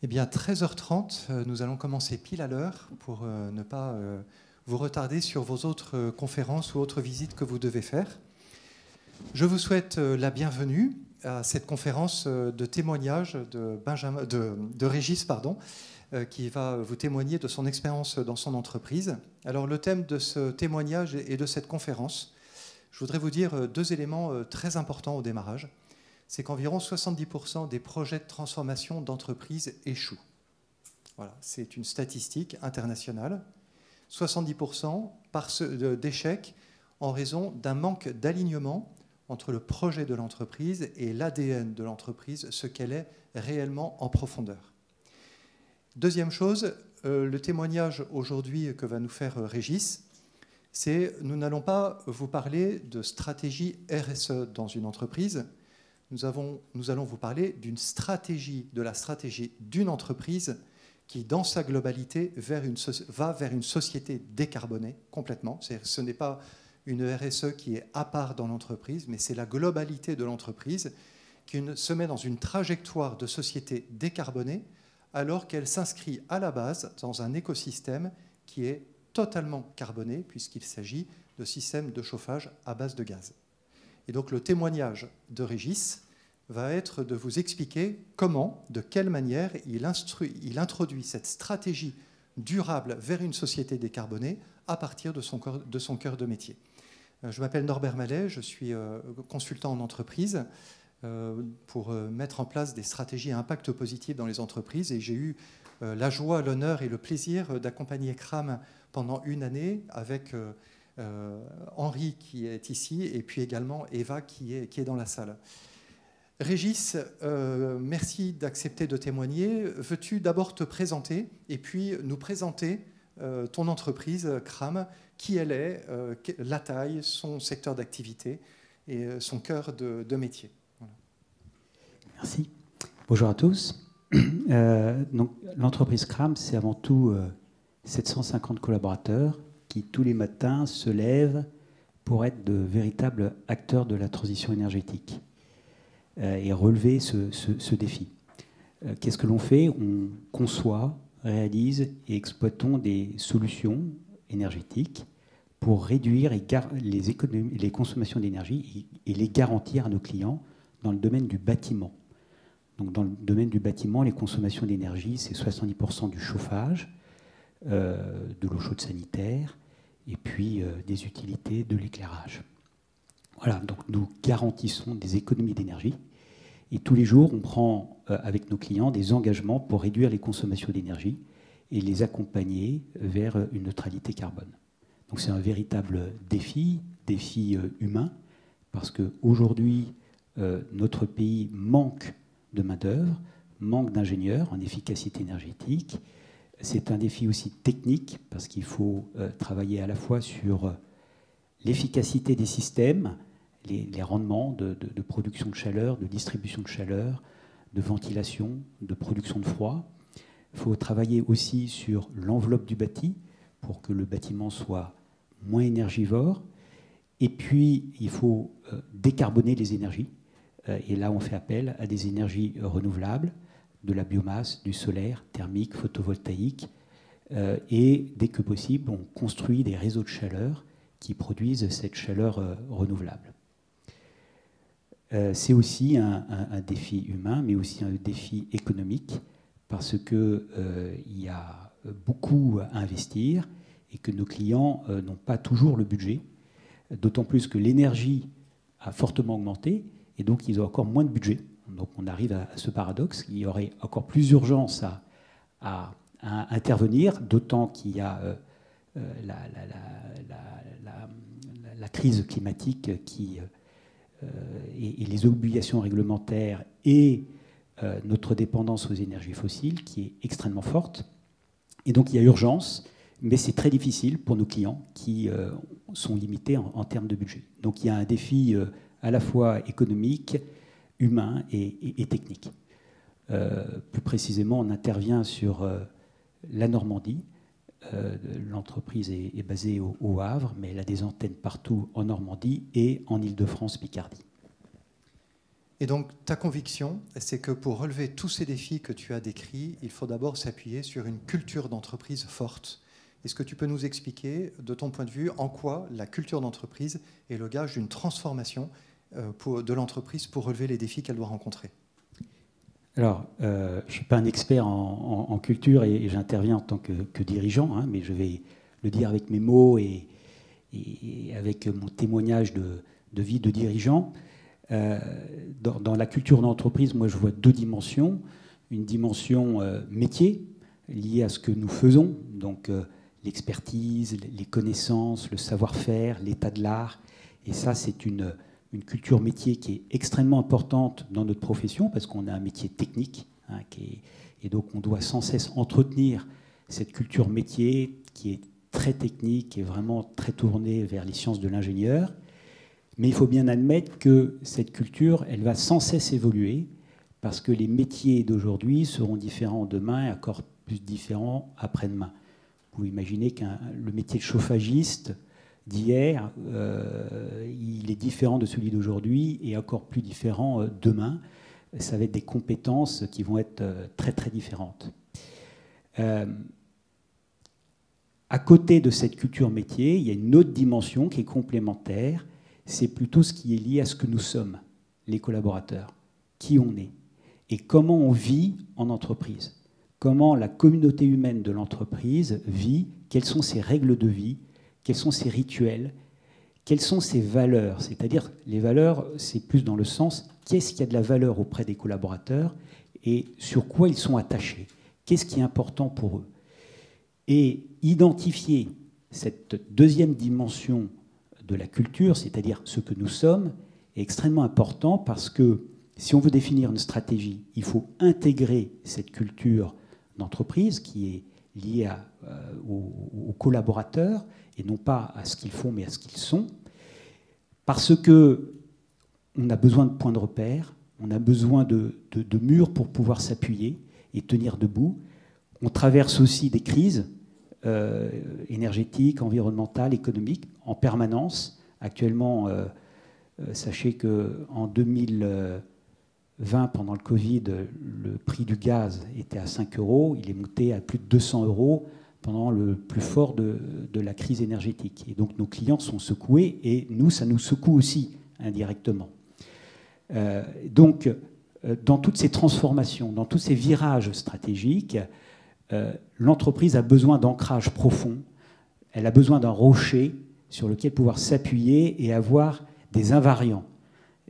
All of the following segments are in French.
Eh bien, 13h30, nous allons commencer pile à l'heure pour ne pas vous retarder sur vos autres conférences ou autres visites que vous devez faire. Je vous souhaite la bienvenue à cette conférence de témoignage de Régis, qui va vous témoigner de son expérience dans son entreprise. Alors, le thème de ce témoignage et de cette conférence, je voudrais vous dire deux éléments très importants au démarrage. C'est qu'environ 70% des projets de transformation d'entreprise échouent. Voilà, c'est une statistique internationale. 70% d'échecs en raison d'un manque d'alignement entre le projet de l'entreprise et l'ADN de l'entreprise, ce qu'elle est réellement en profondeur. Deuxième chose, le témoignage aujourd'hui que va nous faire Régis, c'est nous n'allons pas vous parler de stratégie RSE dans une entreprise. Nous allons vous parler de la stratégie d'une entreprise qui, dans sa globalité, va vers une société décarbonée complètement. Ce n'est pas une RSE qui est à part dans l'entreprise, mais c'est la globalité de l'entreprise qui se met dans une trajectoire de société décarbonée alors qu'elle s'inscrit à la base dans un écosystème qui est totalement carboné puisqu'il s'agit de systèmes de chauffage à base de gaz. Et donc le témoignage de Régis va être de vous expliquer comment, de quelle manière il introduit cette stratégie durable vers une société décarbonée à partir de son cœur de métier. Je m'appelle Norbert Mallet, je suis consultant en entreprise pour mettre en place des stratégies à impact positif dans les entreprises et j'ai eu la joie, l'honneur et le plaisir d'accompagner CRAM pendant une année avec Henri qui est ici et puis également Eva qui est dans la salle. Régis, merci d'accepter de témoigner. Veux-tu d'abord te présenter et puis nous présenter ton entreprise, CRAM, qui elle est, la taille, son secteur d'activité et son cœur de métier. Voilà. Merci. Bonjour à tous. Donc, l'entreprise CRAM, c'est avant tout 750 collaborateurs qui, tous les matins, se lèvent pour être de véritables acteurs de la transition énergétique et relever ce défi. Qu'est-ce que l'on fait? On conçoit, réalise et exploitons des solutions énergétiques pour réduire les consommations d'énergie et les garantir à nos clients dans le domaine du bâtiment. Donc, dans le domaine du bâtiment, les consommations d'énergie, c'est 70% du chauffage, de l'eau chaude sanitaire et puis des utilités, de l'éclairage. Voilà, donc nous garantissons des économies d'énergie et tous les jours, on prend avec nos clients des engagements pour réduire les consommations d'énergie et les accompagner vers une neutralité carbone. Donc c'est un véritable défi humain, parce qu'aujourd'hui, notre pays manque de main-d'œuvre, manque d'ingénieurs en efficacité énergétique. C'est un défi aussi technique, parce qu'il faut travailler à la fois sur l'efficacité des systèmes, les rendements de production de chaleur, de distribution de chaleur, de ventilation, de production de froid. Il faut travailler aussi sur l'enveloppe du bâti pour que le bâtiment soit moins énergivore. Et puis, il faut décarboner les énergies. Et là, on fait appel à des énergies renouvelables, de la biomasse, du solaire, thermique, photovoltaïque. Et dès que possible, on construit des réseaux de chaleur qui produisent cette chaleur renouvelable. C'est aussi un défi humain, mais aussi un défi économique, parce qu'il y a beaucoup à investir et que nos clients n'ont pas toujours le budget, d'autant plus que l'énergie a fortement augmenté et donc ils ont encore moins de budget. Donc on arrive à ce paradoxe, il y aurait encore plus d'urgence à intervenir, d'autant qu'il y a la crise climatique et les obligations réglementaires et notre dépendance aux énergies fossiles qui est extrêmement forte. Et donc il y a urgence, mais c'est très difficile pour nos clients qui sont limités en termes de budget. Donc il y a un défi à la fois économique, humain et technique. Plus précisément, on intervient sur la Normandie. L'entreprise est basée au Havre, mais elle a des antennes partout en Normandie et en Île-de-France, Picardie. Et donc, ta conviction, c'est que pour relever tous ces défis que tu as décrits, il faut d'abord s'appuyer sur une culture d'entreprise forte. Est-ce que tu peux nous expliquer, de ton point de vue, en quoi la culture d'entreprise est le gage d'une transformation de l'entreprise pour relever les défis qu'elle doit rencontrer? Alors, je ne suis pas un expert en culture et j'interviens en tant que dirigeant, hein, mais je vais le dire avec mes mots et avec mon témoignage de vie de dirigeant. Dans la culture d'entreprise, moi, je vois deux dimensions. Une dimension métier, liée à ce que nous faisons, donc l'expertise, les connaissances, le savoir-faire, l'état de l'art. Et ça, c'est une culture métier qui est extrêmement importante dans notre profession, parce qu'on a un métier technique, hein, et donc on doit sans cesse entretenir cette culture métier qui est très technique et vraiment très tournée vers les sciences de l'ingénieur. Mais il faut bien admettre que cette culture, elle va sans cesse évoluer, parce que les métiers d'aujourd'hui seront différents demain et encore plus différents après-demain. Vous imaginez que le métier de chauffagiste d'hier, il est différent de celui d'aujourd'hui et encore plus différent demain. Ça va être des compétences qui vont être très très différentes. À côté de cette culture métier, il y a une autre dimension qui est complémentaire. C'est plutôt ce qui est lié à ce que nous sommes, les collaborateurs, qui on est, et comment on vit en entreprise, comment la communauté humaine de l'entreprise vit, quelles sont ses règles de vie, quels sont ses rituels, quelles sont ses valeurs. C'est-à-dire, les valeurs, c'est plus dans le sens, qu'est-ce qui a de la valeur auprès des collaborateurs et sur quoi ils sont attachés, qu'est-ce qui est important pour eux. Et identifier cette deuxième dimension de la culture, c'est-à-dire ce que nous sommes, est extrêmement important parce que si on veut définir une stratégie, il faut intégrer cette culture d'entreprise qui est liée aux collaborateurs et non pas à ce qu'ils font mais à ce qu'ils sont, parce qu'on a besoin de points de repère, on a besoin de murs pour pouvoir s'appuyer et tenir debout. On traverse aussi des crises énergétiques, environnementales, économiques en permanence. Actuellement, sachez qu'en 2020, pendant le Covid, le prix du gaz était à 5 €. Il est monté à plus de 200 € pendant le plus fort de la crise énergétique. Et donc nos clients sont secoués et nous, ça nous secoue aussi indirectement. Donc, dans toutes ces transformations, dans tous ces virages stratégiques, l'entreprise a besoin d'ancrage profond. Elle a besoin d'un rocher sur lequel pouvoir s'appuyer et avoir des invariants,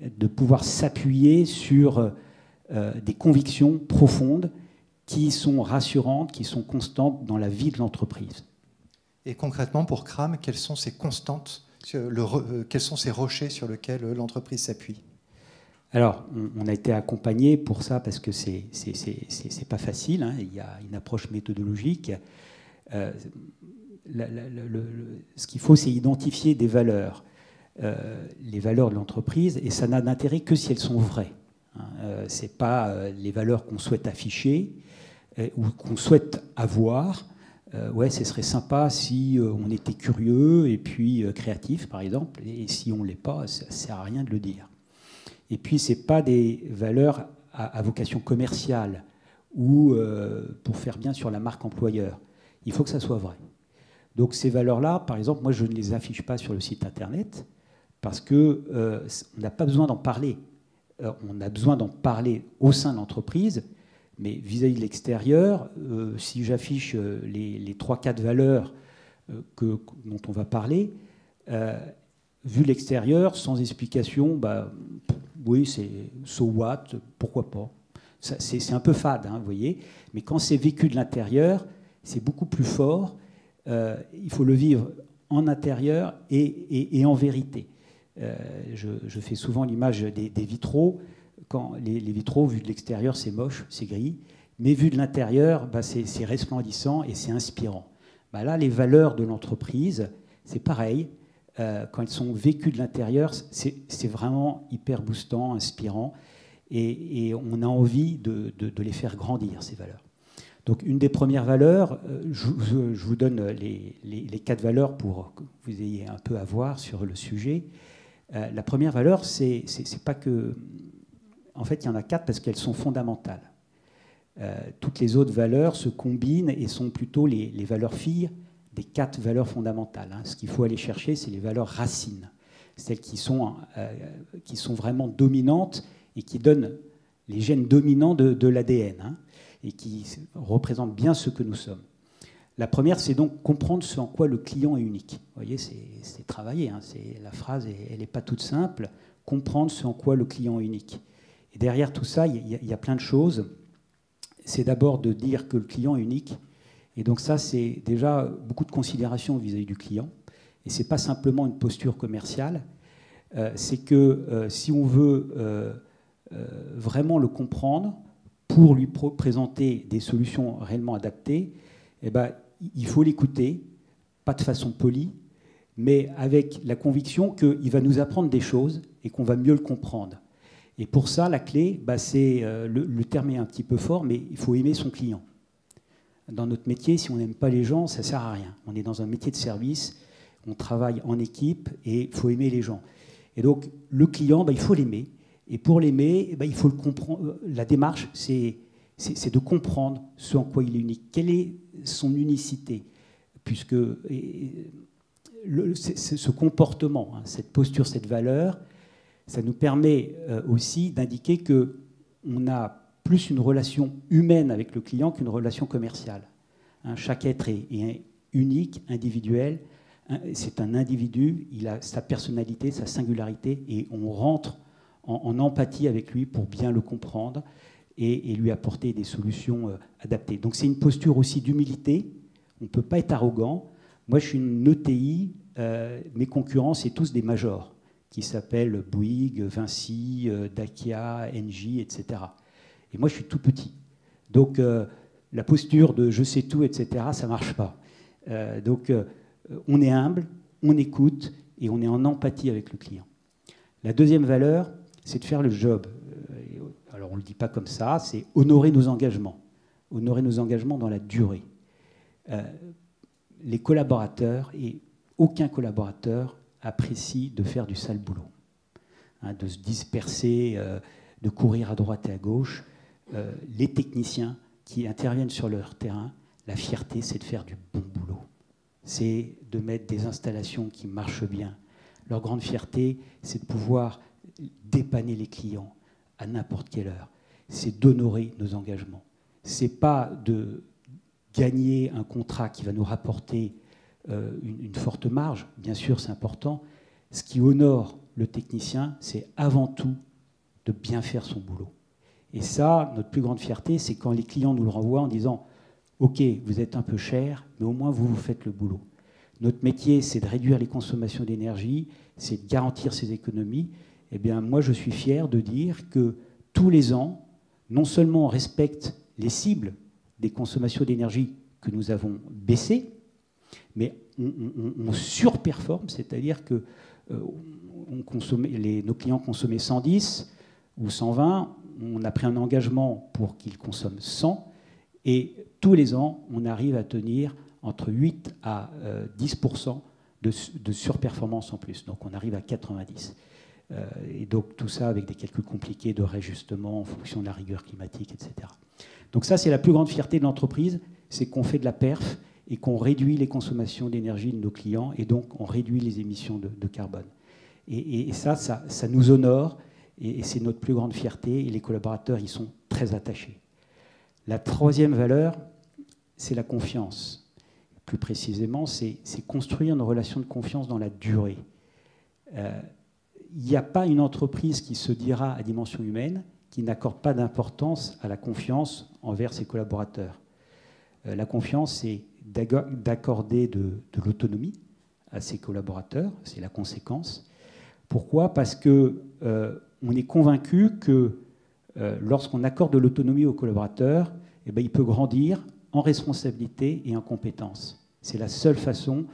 de pouvoir s'appuyer sur des convictions profondes qui sont rassurantes, qui sont constantes dans la vie de l'entreprise. Et concrètement, pour CRAM, quelles sont ces constantes, quels sont ces rochers sur lesquels l'entreprise s'appuie? Alors, on a été accompagné pour ça parce que c'est pas facile, hein. Il y a une approche méthodologique. Ce qu'il faut, c'est identifier des valeurs, les valeurs de l'entreprise, et ça n'a d'intérêt que si elles sont vraies. C'est pas les valeurs qu'on souhaite afficher ou qu'on souhaite avoir. Ouais, ce serait sympa si on était curieux et puis créatif, par exemple, et si on ne l'est pas, ça ne sert à rien de le dire. Et puis, ce n'est pas des valeurs à vocation commerciale ou pour faire bien sur la marque employeur. Il faut que ça soit vrai. Donc ces valeurs-là, par exemple, moi, je ne les affiche pas sur le site Internet parce qu'on n'a pas besoin d'en parler. On a besoin d'en parler au sein de l'entreprise, mais vis-à-vis de l'extérieur, si j'affiche les 3-4 valeurs dont on va parler, vu l'extérieur, sans explication, oui, c'est so what, pourquoi pas. C'est un peu fade, hein, vous voyez. Mais quand c'est vécu de l'intérieur, c'est beaucoup plus fort. Il faut le vivre en intérieur et en vérité. Je fais souvent l'image des vitraux. Quand les vitraux, vus de l'extérieur, c'est moche, c'est gris. Mais vu de l'intérieur, c'est resplendissant et c'est inspirant. Là, les valeurs de l'entreprise, c'est pareil. Quand elles sont vécues de l'intérieur, c'est vraiment hyper boostant, inspirant, et on a envie de les faire grandir, ces valeurs. Donc une des premières valeurs, je vous donne les 4 valeurs pour que vous ayez un peu à voir sur le sujet. La première valeur, c'est pas que en fait, il y en a 4 parce qu'elles sont fondamentales. Toutes les autres valeurs se combinent et sont plutôt les valeurs filles des 4 valeurs fondamentales. Ce qu'il faut aller chercher, c'est les valeurs racines, celles qui sont vraiment dominantes et qui donnent les gènes dominants de l'ADN, et qui représentent bien ce que nous sommes. La première, c'est donc comprendre ce en quoi le client est unique. Vous voyez, c'est travaillé, la phrase, elle n'est pas toute simple. Comprendre ce en quoi le client est unique. Et derrière tout ça, il y a plein de choses. C'est d'abord de dire que le client est unique. Et donc ça, c'est déjà beaucoup de considération vis-à-vis du client. Et ce n'est pas simplement une posture commerciale. C'est que si on veut vraiment le comprendre, pour lui présenter des solutions réellement adaptées, eh ben, il faut l'écouter, pas de façon polie, mais avec la conviction qu'il va nous apprendre des choses et qu'on va mieux le comprendre. Et pour ça, la clé, c'est le terme est un petit peu fort, mais il faut aimer son client. Dans notre métier, si on n'aime pas les gens, ça ne sert à rien. On est dans un métier de service, on travaille en équipe et il faut aimer les gens. Et donc, le client, il faut l'aimer. Et pour l'aimer, il faut le comprendre. La démarche, c'est de comprendre ce en quoi il est unique. Quelle est son unicité? Puisque ce comportement, cette posture, cette valeur, ça nous permet aussi d'indiquer qu'on a plus une relation humaine avec le client qu'une relation commerciale. Chaque être est unique, individuel. C'est un individu, il a sa personnalité, sa singularité, et on rentre en empathie avec lui pour bien le comprendre et lui apporter des solutions adaptées. Donc c'est une posture aussi d'humilité. On ne peut pas être arrogant. Moi, je suis une ETI. Mes concurrents, c'est tous des majors qui s'appellent Bouygues, Vinci, Dacia, Engie, etc. Et moi, je suis tout petit. Donc la posture de « je sais tout », etc., ça ne marche pas. Donc on est humble, on écoute et on est en empathie avec le client. La deuxième valeur, c'est de faire le job. Alors on ne le dit pas comme ça, c'est honorer nos engagements. Honorer nos engagements dans la durée. Les collaborateurs, et aucun collaborateur apprécie de faire du sale boulot. De se disperser, de courir à droite et à gauche. Les techniciens qui interviennent sur leur terrain, la fierté, c'est de faire du bon boulot. C'est de mettre des installations qui marchent bien. Leur grande fierté, c'est de pouvoir dépanner les clients à n'importe quelle heure. C'est d'honorer nos engagements. Ce n'est pas de gagner un contrat qui va nous rapporter une forte marge. Bien sûr, c'est important. Ce qui honore le technicien, c'est avant tout de bien faire son boulot. Et ça, notre plus grande fierté, c'est quand les clients nous le renvoient en disant « Ok, vous êtes un peu cher, mais au moins vous faites le boulot ». Notre métier, c'est de réduire les consommations d'énergie, c'est de garantir ces économies. Eh bien, moi, je suis fier de dire que tous les ans, non seulement on respecte les cibles des consommations d'énergie que nous avons baissées, mais on surperforme, c'est-à-dire que nos clients consommaient 110 ou 120, on a pris un engagement pour qu'ils consomment 100, et tous les ans, on arrive à tenir entre 8 à 10% de surperformance en plus. Donc on arrive à 90. Et donc tout ça avec des calculs compliqués de réajustement en fonction de la rigueur climatique, etc. Donc ça, c'est la plus grande fierté de l'entreprise, c'est qu'on fait de la perf et qu'on réduit les consommations d'énergie de nos clients, et donc on réduit les émissions de carbone. Et ça nous honore, et c'est notre plus grande fierté, et les collaborateurs y sont très attachés. La troisième valeur, c'est la confiance. Plus précisément, c'est construire une relation de confiance dans la durée. Il n'y a pas une entreprise qui se dira à dimension humaine qui n'accorde pas d'importance à la confiance envers ses collaborateurs. La confiance, c'est d'accorder de l'autonomie à ses collaborateurs, c'est la conséquence. Pourquoi? Parce qu'on est convaincu que lorsqu'on accorde de l'autonomie aux collaborateurs, eh bien, il peut grandir en responsabilité et en compétence. C'est la seule façon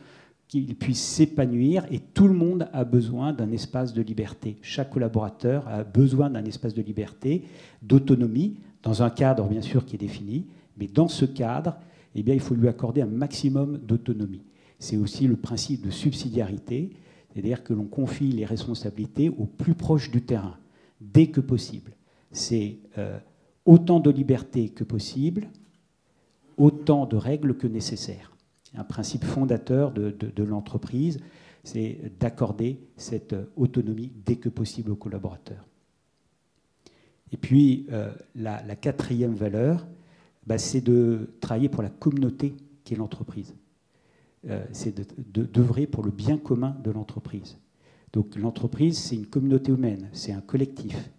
qu'il puisse s'épanouir, et tout le monde a besoin d'un espace de liberté. Chaque collaborateur a besoin d'un espace de liberté, d'autonomie, dans un cadre bien sûr qui est défini, mais dans ce cadre, eh bien, il faut lui accorder un maximum d'autonomie. C'est aussi le principe de subsidiarité, c'est-à-dire que l'on confie les responsabilités au plus proche du terrain, dès que possible. c'est autant de liberté que possible, autant de règles que nécessaire. Un principe fondateur de l'entreprise, c'est d'accorder cette autonomie dès que possible aux collaborateurs. Et puis, la quatrième valeur, c'est de travailler pour la communauté qui est l'entreprise. C'est d'œuvrer pour le bien commun de l'entreprise. Donc l'entreprise, c'est une communauté humaine, c'est un collectif.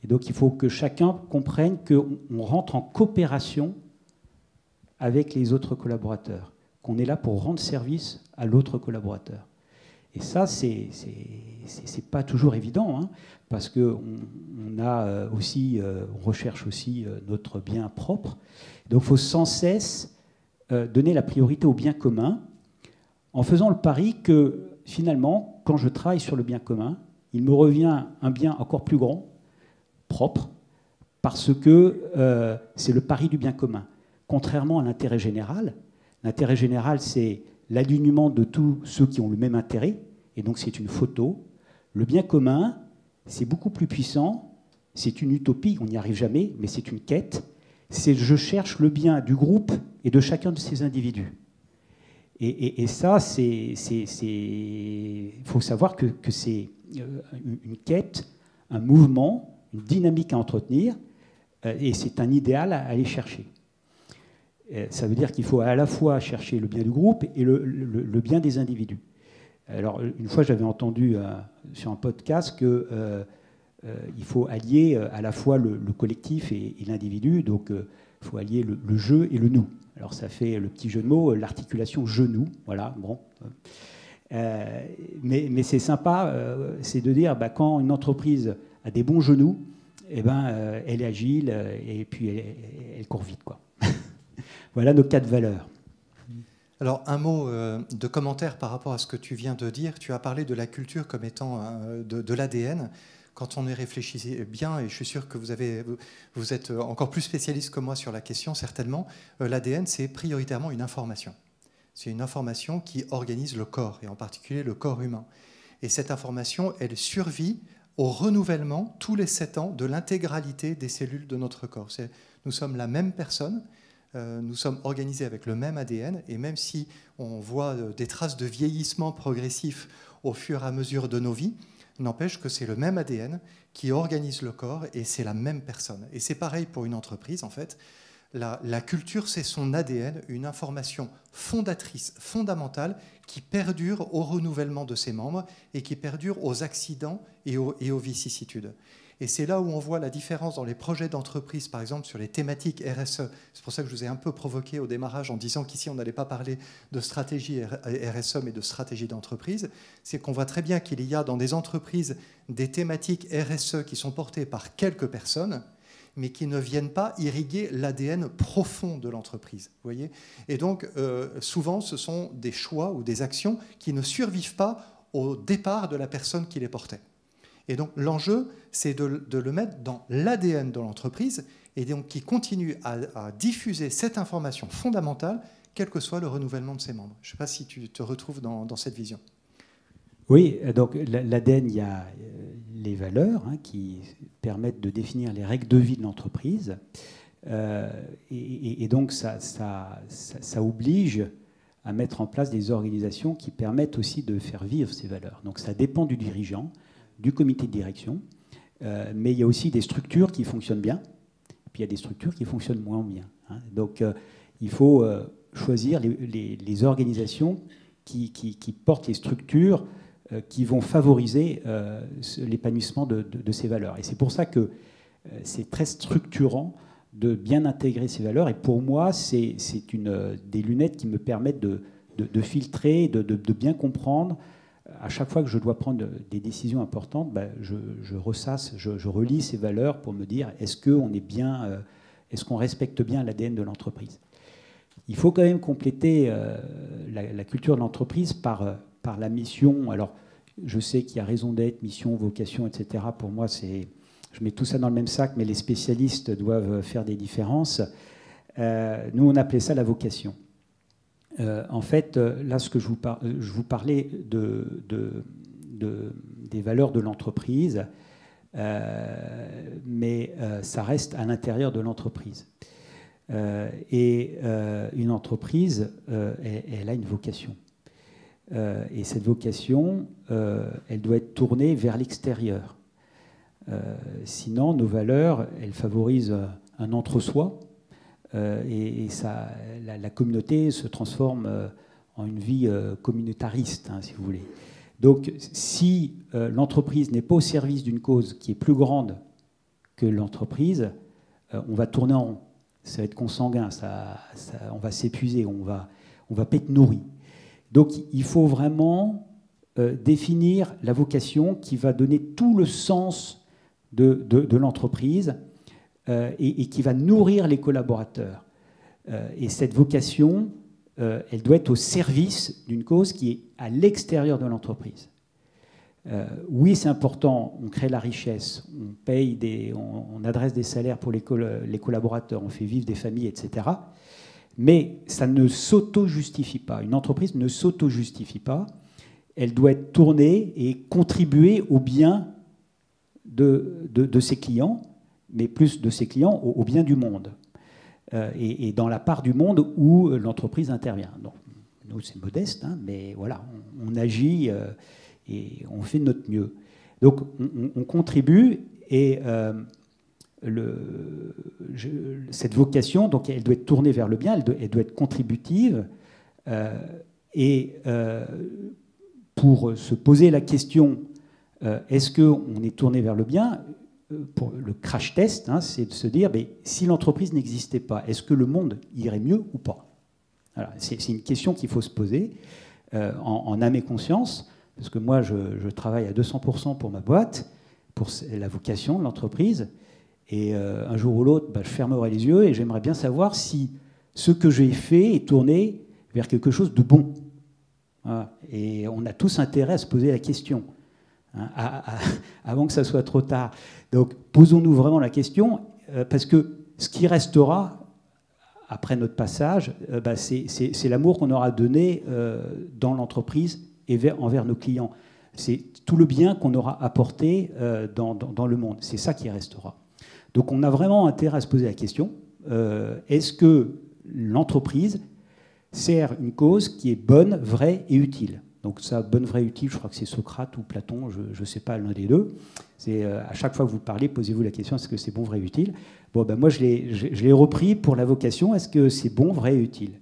Et donc il faut que chacun comprenne qu'on rentre en coopération avec les autres collaborateurs, qu'on est là pour rendre service à l'autre collaborateur. Et ça, c'est pas toujours évident, hein, parce qu'on on recherche aussi notre bien propre. Donc il faut sans cesse donner la priorité au bien commun, en faisant le pari que finalement, quand je travaille sur le bien commun, il me revient un bien encore plus grand, propre, parce que c'est le pari du bien commun. Contrairement à l'intérêt général, c'est l'alignement de tous ceux qui ont le même intérêt, et donc c'est une photo. Le bien commun, c'est beaucoup plus puissant, c'est une utopie, on n'y arrive jamais, mais c'est une quête. C'est je cherche le bien du groupe et de chacun de ces individus. Et ça, il faut savoir que c'est une quête, un mouvement, une dynamique à entretenir, et c'est un idéal à aller chercher. Ça veut dire qu'il faut à la fois chercher le bien du groupe et le bien des individus. Alors, une fois, j'avais entendu sur un podcast qu'il faut allier à la fois le collectif et l'individu, donc il faut allier le je et le nous. Alors ça fait le petit jeu de mots, l'articulation je-nous, voilà, bon. Mais c'est sympa, c'est de dire quand une entreprise a des bons genoux, elle est agile et puis elle court vite, quoi. Voilà nos 4 valeurs. Alors un mot de commentaire par rapport à ce que tu viens de dire. Tu as parlé de la culture comme étant de l'ADN. Quand on y réfléchit bien, et je suis sûr que vous êtes encore plus spécialiste que moi sur la question, certainement, l'ADN, c'est prioritairement une information. C'est une information qui organise le corps, et en particulier le corps humain. Et cette information, elle survit au renouvellement, tous les 7 ans, de l'intégralité des cellules de notre corps. Nous sommes la même personne, nous sommes organisés avec le même ADN, et même si on voit des traces de vieillissement progressif au fur et à mesure de nos vies, n'empêche que c'est le même ADN qui organise le corps et c'est la même personne. Et c'est pareil pour une entreprise, en fait. La culture, c'est son ADN, une information fondatrice, fondamentale, qui perdure au renouvellement de ses membres et qui perdure aux accidents et aux vicissitudes. Et c'est là où on voit la différence dans les projets d'entreprise, par exemple sur les thématiques RSE. C'est pour ça que je vous ai un peu provoqué au démarrage en disant qu'ici on n'allait pas parler de stratégie RSE, mais de stratégie d'entreprise. C'est qu'on voit très bien qu'il y a dans des entreprises des thématiques RSE qui sont portées par quelques personnes, mais qui ne viennent pas irriguer l'ADN profond de l'entreprise. Vous voyez ? Et donc, souvent, ce sont des choix ou des actions qui ne survivent pas au départ de la personne qui les portait. Et donc l'enjeu, c'est de le mettre dans l'ADN de l'entreprise et donc qui continue à diffuser cette information fondamentale, quel que soit le renouvellement de ses membres. Je ne sais pas si tu te retrouves dans cette vision. Oui, donc l'ADN, il y a les valeurs qui permettent de définir les règles de vie de l'entreprise. Et donc ça oblige à mettre en place des organisations qui permettent aussi de faire vivre ces valeurs. Donc ça dépend du dirigeant, du comité de direction, mais il y a aussi des structures qui fonctionnent bien, puis il y a des structures qui fonctionnent moins bien. Donc il faut choisir les organisations qui portent les structures qui vont favoriser l'épanouissement de ces valeurs. Et c'est pour ça que c'est très structurant de bien intégrer ces valeurs. Et pour moi, c'est des lunettes qui me permettent de filtrer, de bien comprendre. À chaque fois que je dois prendre des décisions importantes, je ressasse, je relis ces valeurs pour me dire est-ce qu'on respecte bien l'ADN de l'entreprise. Il faut quand même compléter la culture de l'entreprise par la mission. Alors, je sais qu'il y a raison d'être, mission, vocation, etc. Pour moi, je mets tout ça dans le même sac, mais les spécialistes doivent faire des différences. Nous, on appelait ça la vocation. En fait, là, ce que je vous parlais des valeurs de l'entreprise, mais ça reste à l'intérieur de l'entreprise. Et une entreprise, elle a une vocation. Et cette vocation, elle doit être tournée vers l'extérieur. Sinon, nos valeurs, elles favorisent un entre-soi, et la communauté se transforme en une vie communautariste, si vous voulez. Donc, si l'entreprise n'est pas au service d'une cause qui est plus grande que l'entreprise, on va tourner en rond. Ça va être consanguin, on va s'épuiser, on va pas être nourri. Donc, il faut vraiment définir la vocation qui va donner tout le sens de l'entreprise et qui va nourrir les collaborateurs. Et cette vocation, elle doit être au service d'une cause qui est à l'extérieur de l'entreprise. Oui, c'est important, on crée la richesse, on paye on adresse des salaires pour les collaborateurs, on fait vivre des familles, etc. Mais ça ne s'auto-justifie pas. Une entreprise ne s'auto-justifie pas. Elle doit être tournée et contribuer au bien de ses clients, mais plus de ses clients, au bien du monde. Et dans la part du monde où l'entreprise intervient. Donc, nous, c'est modeste, mais voilà, on agit et on fait de notre mieux. Donc, on contribue et cette vocation, donc, elle doit être tournée vers le bien, elle doit être contributive. Pour se poser la question, est-ce qu'on est tourné vers le bien ? Pour le crash test, c'est de se dire, si l'entreprise n'existait pas, est-ce que le monde irait mieux ou pas ? Voilà, c'est une question qu'il faut se poser en âme et conscience, parce que moi, je travaille à 200% pour ma boîte, pour la vocation de l'entreprise, et un jour ou l'autre, je fermerai les yeux et j'aimerais bien savoir si ce que j'ai fait est tourné vers quelque chose de bon. Voilà. Et on a tous intérêt à se poser la question, avant que ça soit trop tard. Donc, posons-nous vraiment la question, parce que ce qui restera après notre passage, c'est l'amour qu'on aura donné dans l'entreprise et envers nos clients. C'est tout le bien qu'on aura apporté dans le monde. C'est ça qui restera. Donc, on a vraiment intérêt à se poser la question, est-ce que l'entreprise sert une cause qui est bonne, vraie et utile ? Donc ça, bonne, vraie, utile, je crois que c'est Socrate ou Platon, je ne sais pas, l'un des deux. C'est à chaque fois que vous parlez, posez-vous la question, est-ce que c'est bon, vrai, utile ? Bon, moi, je l'ai repris pour la vocation, est-ce que c'est bon, vrai et utile ?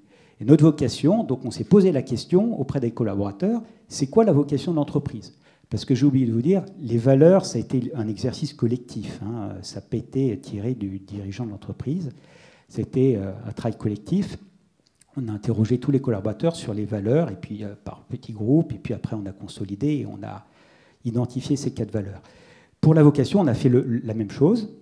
Et notre vocation, donc on s'est posé la question auprès des collaborateurs, c'est quoi la vocation de l'entreprise ? Parce que j'ai oublié de vous dire, les valeurs, ça a été un exercice collectif. Ça n'a pas été tiré du dirigeant de l'entreprise. C'était un travail collectif. On a interrogé tous les collaborateurs sur les valeurs, et puis par petits groupes, et puis après on a consolidé et on a identifié ces 4 valeurs. Pour la vocation, on a fait la même chose.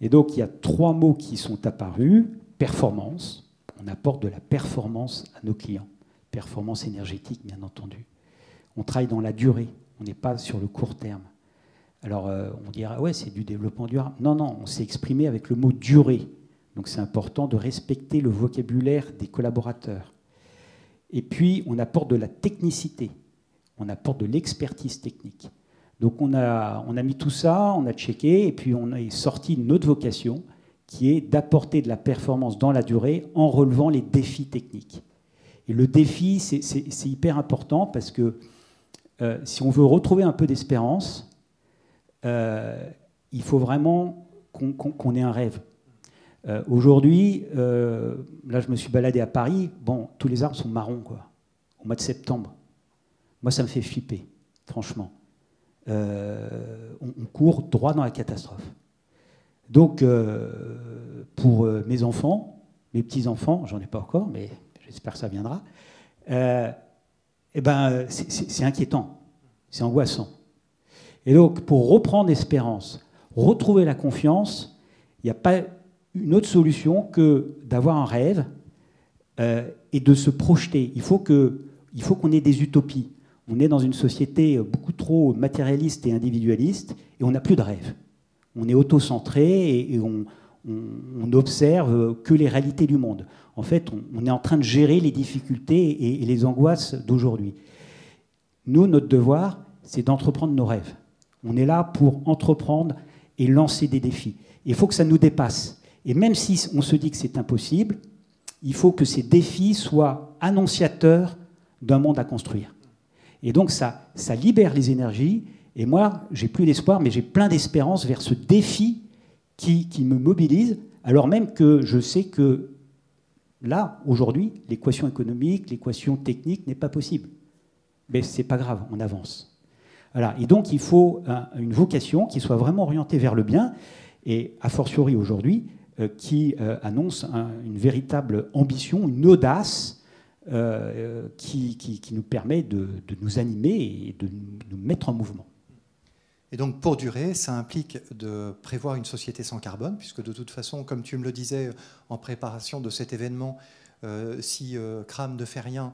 Et donc il y a 3 mots qui sont apparus. Performance, on apporte de la performance à nos clients. Performance énergétique, bien entendu. On travaille dans la durée, on n'est pas sur le court terme. Alors on dira, ouais, c'est du développement durable. Non, on s'est exprimé avec le mot durée. Donc c'est important de respecter le vocabulaire des collaborateurs. Et puis, on apporte de la technicité, on apporte de l'expertise technique. Donc on a mis tout ça, on a checké, et puis on est sorti de notre vocation, qui est d'apporter de la performance dans la durée en relevant les défis techniques. Et le défi, c'est hyper important, parce que si on veut retrouver un peu d'espérance, il faut vraiment qu'on ait un rêve. Aujourd'hui, là je me suis baladé à Paris, tous les arbres sont marrons, au mois de septembre. Moi ça me fait flipper, franchement. On court droit dans la catastrophe. Donc pour mes enfants, mes petits-enfants, j'en ai pas encore, mais j'espère que ça viendra, c'est inquiétant, c'est angoissant. Et donc pour reprendre l'espérance, retrouver la confiance, il n'y a pas une autre solution que d'avoir un rêve et de se projeter. Il faut qu'on ait des utopies. On est dans une société beaucoup trop matérialiste et individualiste et on n'a plus de rêve. On est auto-centré et on n'observe que les réalités du monde. En fait, on est en train de gérer les difficultés et les angoisses d'aujourd'hui. Nous, notre devoir, c'est d'entreprendre nos rêves. On est là pour entreprendre et lancer des défis. Il faut que ça nous dépasse. Et même si on se dit que c'est impossible, il faut que ces défis soient annonciateurs d'un monde à construire. Et donc ça libère les énergies. Et moi, j'ai plus d'espoir, mais j'ai plein d'espérance vers ce défi qui me mobilise, alors même que je sais que là, aujourd'hui, l'équation économique, l'équation technique n'est pas possible. Mais ce n'est pas grave, on avance. Voilà. Et donc, il faut une vocation qui soit vraiment orientée vers le bien, et a fortiori aujourd'hui, qui annonce une véritable ambition, une audace qui nous permet de nous animer et de nous mettre en mouvement. Et donc, pour durer, ça implique de prévoir une société sans carbone, puisque de toute façon, comme tu me le disais en préparation de cet événement, si CRAM ne fait rien,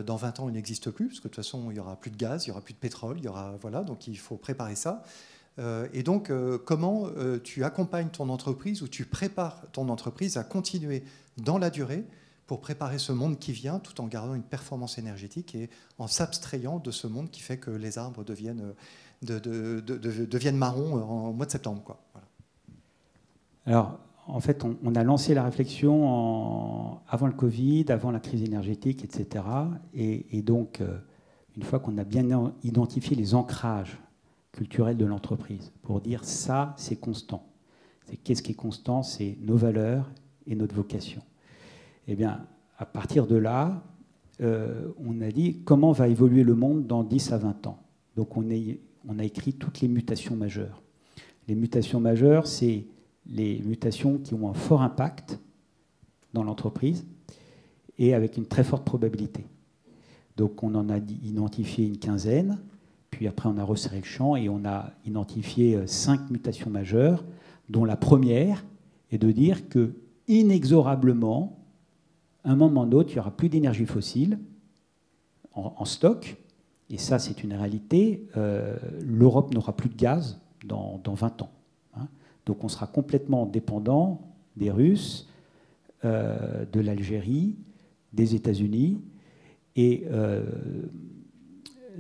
dans 20 ans, il n'existe plus, parce que de toute façon, il n'y aura plus de gaz, il n'y aura plus de pétrole, voilà, donc il faut préparer ça. Et donc, comment tu accompagnes ton entreprise ou tu prépares ton entreprise à continuer dans la durée pour préparer ce monde qui vient, tout en gardant une performance énergétique et en s'abstrayant de ce monde qui fait que les arbres deviennent marrons en mois de septembre, quoi. Voilà. Alors, en fait, on a lancé la réflexion avant le Covid, avant la crise énergétique, etc. Et donc, une fois qu'on a bien identifié les ancrages culturels de l'entreprise, pour dire ça, c'est constant. Qu'est-ce qui est constant? C'est nos valeurs et notre vocation. Eh bien, à partir de là, on a dit comment va évoluer le monde dans 10 à 20 ans. Donc, on a écrit toutes les mutations majeures. Les mutations majeures, c'est les mutations qui ont un fort impact dans l'entreprise et avec une très forte probabilité. Donc on en a identifié une quinzaine, puis après on a resserré le champ et on a identifié 5 mutations majeures, dont la première est de dire que inexorablement, à un moment ou un autre, il n'y aura plus d'énergie fossile en stock, et ça c'est une réalité. L'Europe n'aura plus de gaz dans 20 ans. Donc on sera complètement dépendant des Russes, de l'Algérie, des États-Unis. Et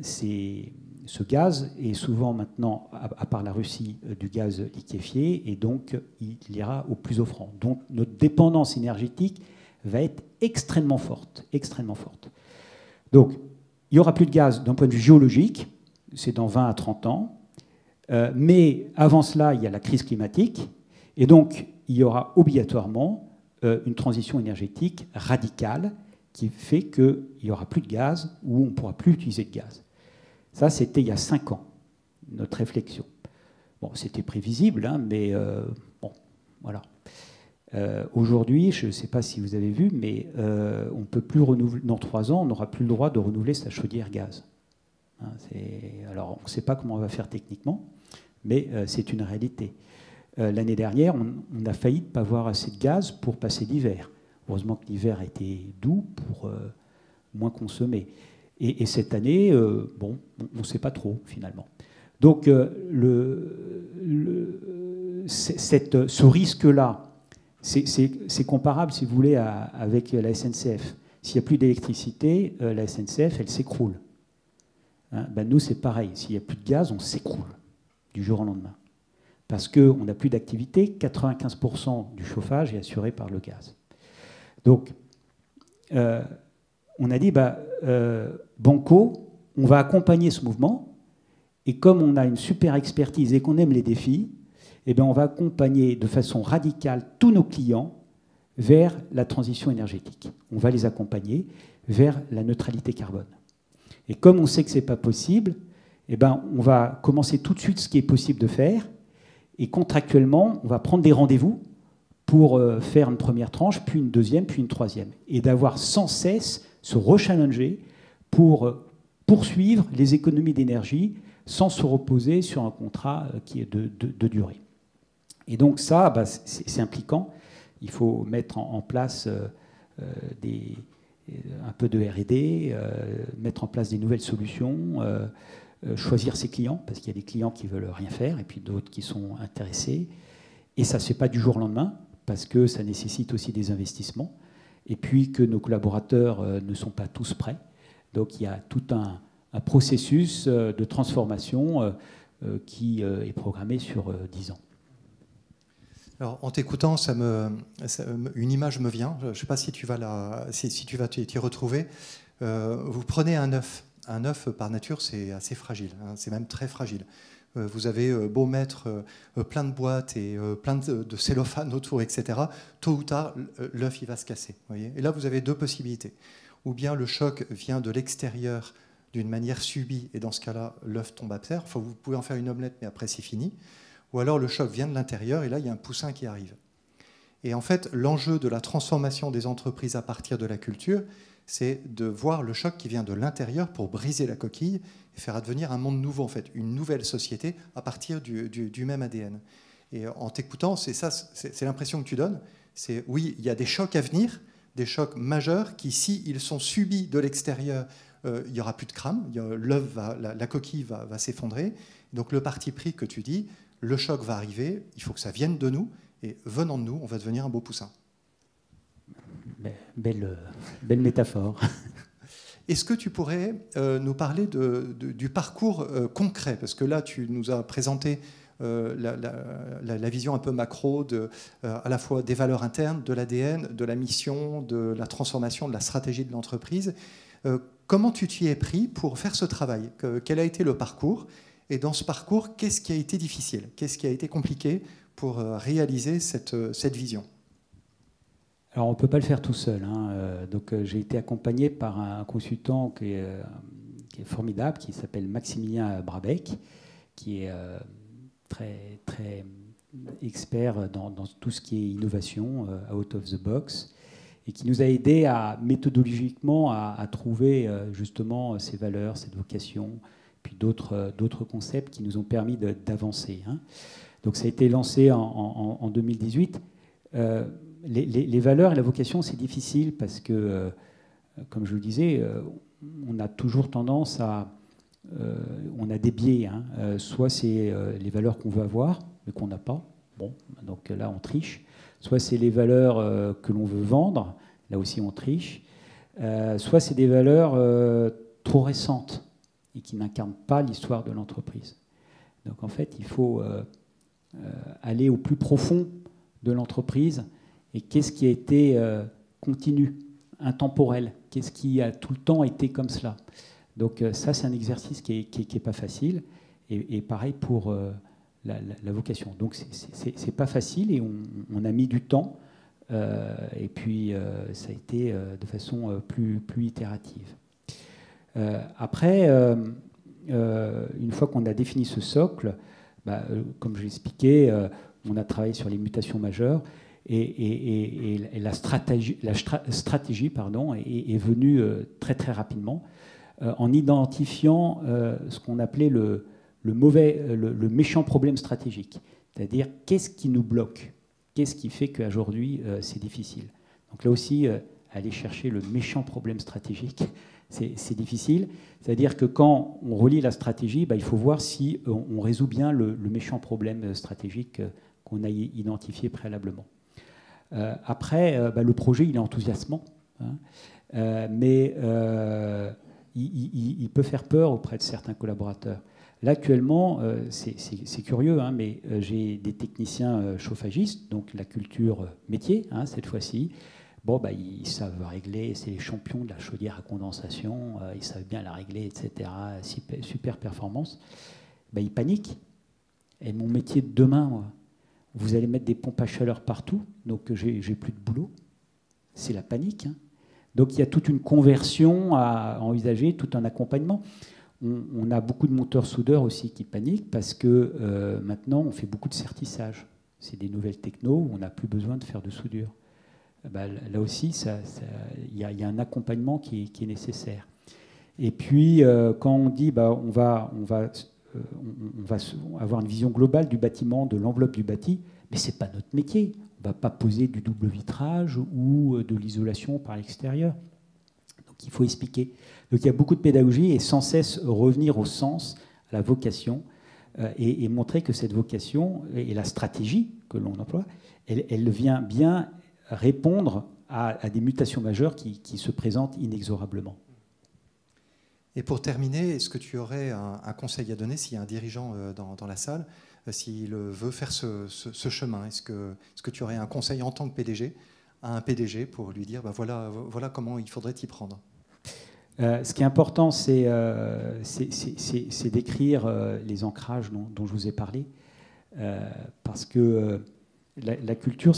ce gaz est souvent maintenant, à part la Russie, du gaz liquéfié, et donc il ira au plus offrant. Donc notre dépendance énergétique va être extrêmement forte, extrêmement forte. Donc il n'y aura plus de gaz d'un point de vue géologique, c'est dans 20 à 30 ans. Mais avant cela, il y a la crise climatique, et donc il y aura obligatoirement une transition énergétique radicale qui fait qu'il n'y aura plus de gaz ou on ne pourra plus utiliser de gaz. Ça, c'était il y a 5 ans, notre réflexion. Bon, c'était prévisible, hein, mais bon, voilà. Aujourd'hui, je ne sais pas si vous avez vu, mais on ne peut plus renouveler, dans 3 ans, on n'aura plus le droit de renouveler sa chaudière gaz. Hein, alors, on ne sait pas comment on va faire techniquement, mais c'est une réalité. L'année dernière, on a failli ne pas avoir assez de gaz pour passer l'hiver. Heureusement que l'hiver a été doux pour moins consommer. Et cette année, bon, on ne sait pas trop, finalement. Donc, ce risque-là, c'est comparable, si vous voulez, avec la SNCF. S'il n'y a plus d'électricité, la SNCF, elle s'écroule. Hein, ben nous, c'est pareil. S'il n'y a plus de gaz, on s'écroule du jour au lendemain. Parce qu'on n'a plus d'activité, 95% du chauffage est assuré par le gaz. Donc, on a dit, Banco, on va accompagner ce mouvement, et comme on a une super expertise et qu'on aime les défis, eh bien, on va accompagner de façon radicale tous nos clients vers la transition énergétique. On va les accompagner vers la neutralité carbone. Et comme on sait que ce n'est pas possible, eh ben, on va commencer tout de suite ce qui est possible de faire. Et contractuellement, on va prendre des rendez-vous pour faire une première tranche, puis une deuxième, puis une troisième. Et d'avoir sans cesse se rechallenger pour poursuivre les économies d'énergie sans se reposer sur un contrat qui est de durée. Et donc ça, c'est impliquant. Il faut mettre en place un peu de R&D, mettre en place des nouvelles solutions, choisir ses clients, parce qu'il y a des clients qui ne veulent rien faire, et puis d'autres qui sont intéressés. Et ça ne se fait pas du jour au lendemain, parce que ça nécessite aussi des investissements, et puis que nos collaborateurs ne sont pas tous prêts. Donc il y a tout un processus de transformation qui est programmé sur 10 ans. Alors, en t'écoutant, une image me vient. Je ne sais pas si tu vas t'y retrouver. Vous prenez un œuf. Un œuf, par nature, c'est assez fragile. Hein, c'est même très fragile. Vous avez beau mettre plein de boîtes et plein de cellophane autour, etc. Tôt ou tard, l'œuf, il va se casser. Voyez, et là, vous avez deux possibilités. Ou bien le choc vient de l'extérieur d'une manière subie, et dans ce cas-là, l'œuf tombe à terre. Enfin, vous pouvez en faire une omelette, mais après, c'est fini. Ou alors le choc vient de l'intérieur et là, il y a un poussin qui arrive. Et en fait, l'enjeu de la transformation des entreprises à partir de la culture, c'est de voir le choc qui vient de l'intérieur pour briser la coquille et faire advenir un monde nouveau, en fait, une nouvelle société à partir du même ADN. Et en t'écoutant, c'est ça, c'est l'impression que tu donnes. C'est oui, il y a des chocs à venir, des chocs majeurs qui, s'ils sont subis de l'extérieur, il n'y aura plus de crame, la coquille va s'effondrer. Donc le parti pris que tu dis, le choc va arriver, il faut que ça vienne de nous, et venant de nous, on va devenir un beau poussin. Belle métaphore. Est-ce que tu pourrais nous parler du parcours concret? Parce que là, tu nous as présenté la vision un peu macro à la fois des valeurs internes, de l'ADN, de la mission, de la transformation, de la stratégie de l'entreprise. Comment tu t'y es pris pour faire ce travail? Quel a été le parcours? Et dans ce parcours, qu'est-ce qui a été difficile? Qu'est-ce qui a été compliqué pour réaliser cette vision? Alors, on ne peut pas le faire tout seul. Donc, j'ai été accompagné par un consultant qui est formidable, qui s'appelle Maximilien Brabec, qui est très, très expert dans tout ce qui est innovation, out of the box, et qui nous a aidés méthodologiquement à trouver justement ces valeurs, cette vocation, puis d'autres concepts qui nous ont permis d'avancer. Donc ça a été lancé en 2018. Les valeurs et la vocation, c'est difficile parce que, comme je le disais, on a toujours tendance on a des biais. Soit c'est les valeurs qu'on veut avoir, mais qu'on n'a pas. Bon, donc là, on triche. Soit c'est les valeurs que l'on veut vendre. Là aussi, on triche. Soit c'est des valeurs trop récentes et qui n'incarnent pas l'histoire de l'entreprise. Donc en fait, il faut aller au plus profond de l'entreprise et qu'est-ce qui a été continu, intemporel, qu'est-ce qui a tout le temps été comme cela. Donc ça, c'est un exercice qui est pas facile et pareil pour la vocation. Donc c'est pas facile et on a mis du temps et puis ça a été de façon plus itérative. Après, une fois qu'on a défini ce socle, comme je l'expliquais, on a travaillé sur les mutations majeures et la stratégie est venue très très rapidement en identifiant ce qu'on appelait le méchant problème stratégique, c'est-à-dire qu'est-ce qui nous bloque, qu'est-ce qui fait qu'aujourd'hui c'est difficile. Donc là aussi, aller chercher le méchant problème stratégique, c'est difficile. C'est-à-dire que quand on relie la stratégie, il faut voir si on résout bien le méchant problème stratégique qu'on a identifié préalablement. Après, le projet, il est enthousiasmant, mais il peut faire peur auprès de certains collaborateurs. Là, actuellement, c'est curieux, mais j'ai des techniciens chauffagistes, donc la culture métier, cette fois-ci. Bon, ils savent régler, c'est les champions de la chaudière à condensation, ils savent bien la régler, etc. Super performance. Ils paniquent. Et mon métier de demain, moi, vous allez mettre des pompes à chaleur partout, donc j'ai plus de boulot. C'est la panique. Donc il y a toute une conversion à envisager, tout un accompagnement. On a beaucoup de monteurs soudeurs aussi qui paniquent parce que maintenant on fait beaucoup de sertissage. C'est des nouvelles technos où on n'a plus besoin de faire de soudure. Là aussi, il y a un accompagnement qui est nécessaire. Et puis, quand on dit on va avoir une vision globale du bâtiment, de l'enveloppe du bâti, mais ce n'est pas notre métier. On ne va pas poser du double vitrage ou de l'isolation par l'extérieur. Donc, il faut expliquer. Donc, il y a beaucoup de pédagogie et sans cesse revenir au sens, à la vocation, et montrer que cette vocation et la stratégie que l'on emploie, elle vient bien répondre à des mutations majeures qui se présentent inexorablement. Et pour terminer, est-ce que tu aurais un conseil à donner s'il y a un dirigeant dans la salle s'il veut faire ce chemin. Est-ce que tu aurais un conseil en tant que PDG à un PDG pour lui dire voilà comment il faudrait t'y prendre? Ce qui est important, c'est d'écrire les ancrages dont je vous ai parlé, parce que la culture,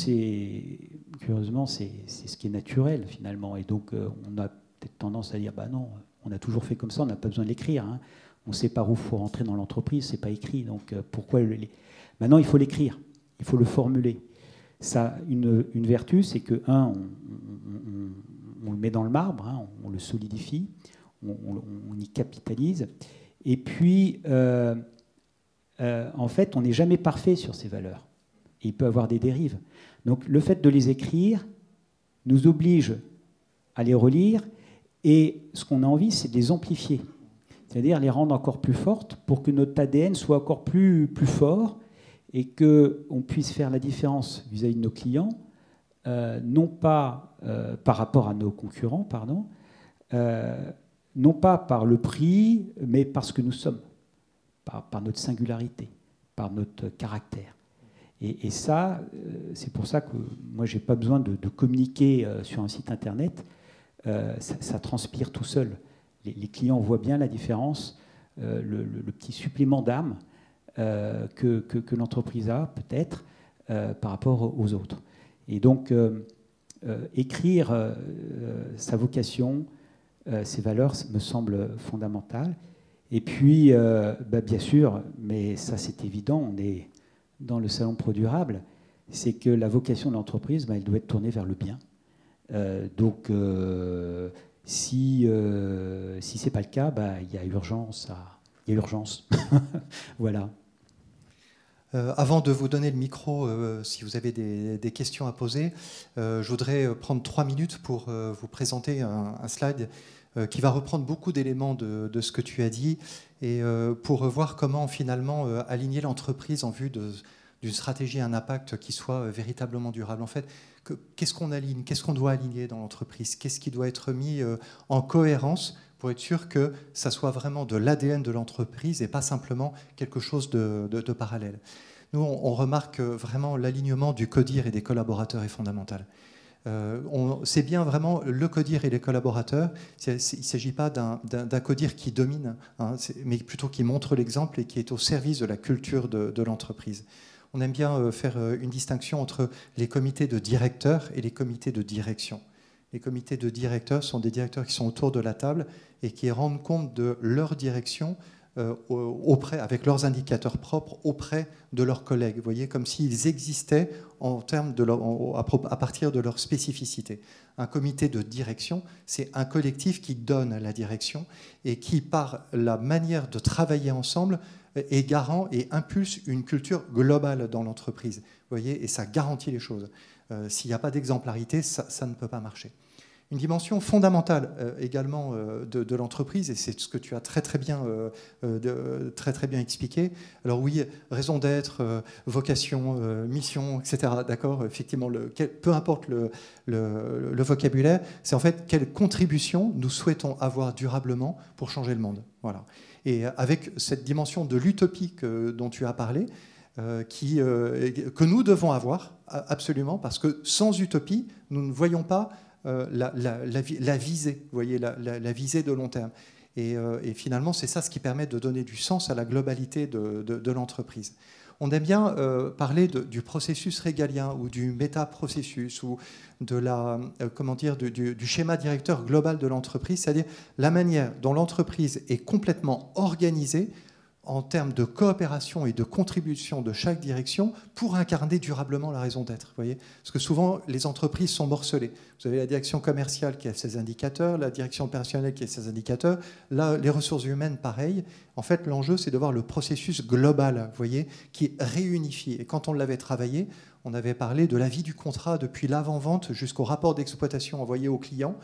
curieusement, c'est ce qui est naturel finalement, et donc on a peut-être tendance à dire non, on a toujours fait comme ça, on n'a pas besoin de l'écrire. Hein. On sait par où il faut rentrer dans l'entreprise, c'est pas écrit, donc pourquoi Maintenant, il faut l'écrire, il faut le formuler. Ça a une vertu, c'est que on le met dans le marbre, hein, on le solidifie, on y capitalise. Et puis, en fait, on n'est jamais parfait sur ces valeurs. Et il peut y avoir des dérives. Donc, le fait de les écrire nous oblige à les relire. Et ce qu'on a envie, c'est de les amplifier. C'est-à-dire les rendre encore plus fortes pour que notre ADN soit encore plus fort et qu'on puisse faire la différence vis-à-vis de nos clients, non pas par rapport à nos concurrents, pardon, non pas par le prix, mais parce que nous sommes, par notre singularité, par notre caractère. Et ça, c'est pour ça que moi, je n'ai pas besoin de communiquer sur un site Internet. Ça transpire tout seul. Les clients voient bien la différence, le petit supplément d'âme que l'entreprise a, peut-être, par rapport aux autres. Et donc, écrire sa vocation, ses valeurs, me semble fondamental. Et puis, bien sûr, mais ça c'est évident, on est dans le salon Pro Durable, c'est que la vocation de l'entreprise, elle doit être tournée vers le bien. Donc, si ce n'est pas le cas, il y a urgence. Voilà. Avant de vous donner le micro, si vous avez des questions à poser, je voudrais prendre 3 minutes pour vous présenter un slide qui va reprendre beaucoup d'éléments de ce que tu as dit et pour voir comment finalement aligner l'entreprise en vue d'une stratégie, un impact qui soit véritablement durable. En fait, qu'est-ce qu'on aligne, qu'est-ce qu'on doit aligner dans l'entreprise, qu'est-ce qui doit être mis en cohérence pour être sûr que ça soit vraiment de l'ADN de l'entreprise et pas simplement quelque chose de parallèle. Nous, on remarque vraiment l'alignement du CODIR et des collaborateurs est fondamental. C'est bien vraiment le CODIR et les collaborateurs. Il ne s'agit pas d'un CODIR qui domine, hein, mais plutôt qui montre l'exemple et qui est au service de la culture de l'entreprise. On aime bien faire une distinction entre les comités de directeurs et les comités de direction. Les comités de directeurs sont des directeurs qui sont autour de la table et qui rendent compte de leur direction avec leurs indicateurs propres auprès de leurs collègues. Vous voyez, comme s'ils existaient en termes à partir de leur spécificité. Un comité de direction, c'est un collectif qui donne la direction et qui, par la manière de travailler ensemble, est garant et impulse une culture globale dans l'entreprise. Vous voyez, et ça garantit les choses. S'il n'y a pas d'exemplarité, ça ne peut pas marcher. Une dimension fondamentale également de l'entreprise, et c'est ce que tu as très bien expliqué. Alors oui, raison d'être, vocation, mission, etc. D'accord, effectivement, peu importe le vocabulaire, c'est en fait quelle contribution nous souhaitons avoir durablement pour changer le monde. Voilà. Et avec cette dimension de l'utopie dont tu as parlé, que nous devons avoir absolument, parce que sans utopie, nous ne voyons pas la visée, vous voyez, la visée de long terme. Et finalement, c'est ça ce qui permet de donner du sens à la globalité de l'entreprise. On aime bien parler du processus régalien ou du méta-processus ou de du schéma directeur global de l'entreprise, c'est-à-dire la manière dont l'entreprise est complètement organisée en termes de coopération et de contribution de chaque direction pour incarner durablement la raison d'être. Voyez, parce que souvent, les entreprises sont morcelées. Vous avez la direction commerciale qui a ses indicateurs, la direction opérationnelle qui a ses indicateurs, là, les ressources humaines, pareil. En fait, l'enjeu, c'est de voir le processus global, voyez, qui est réunifié. Et quand on l'avait travaillé, on avait parlé de la vie du contrat depuis l'avant-vente jusqu'au rapport d'exploitation envoyé au client,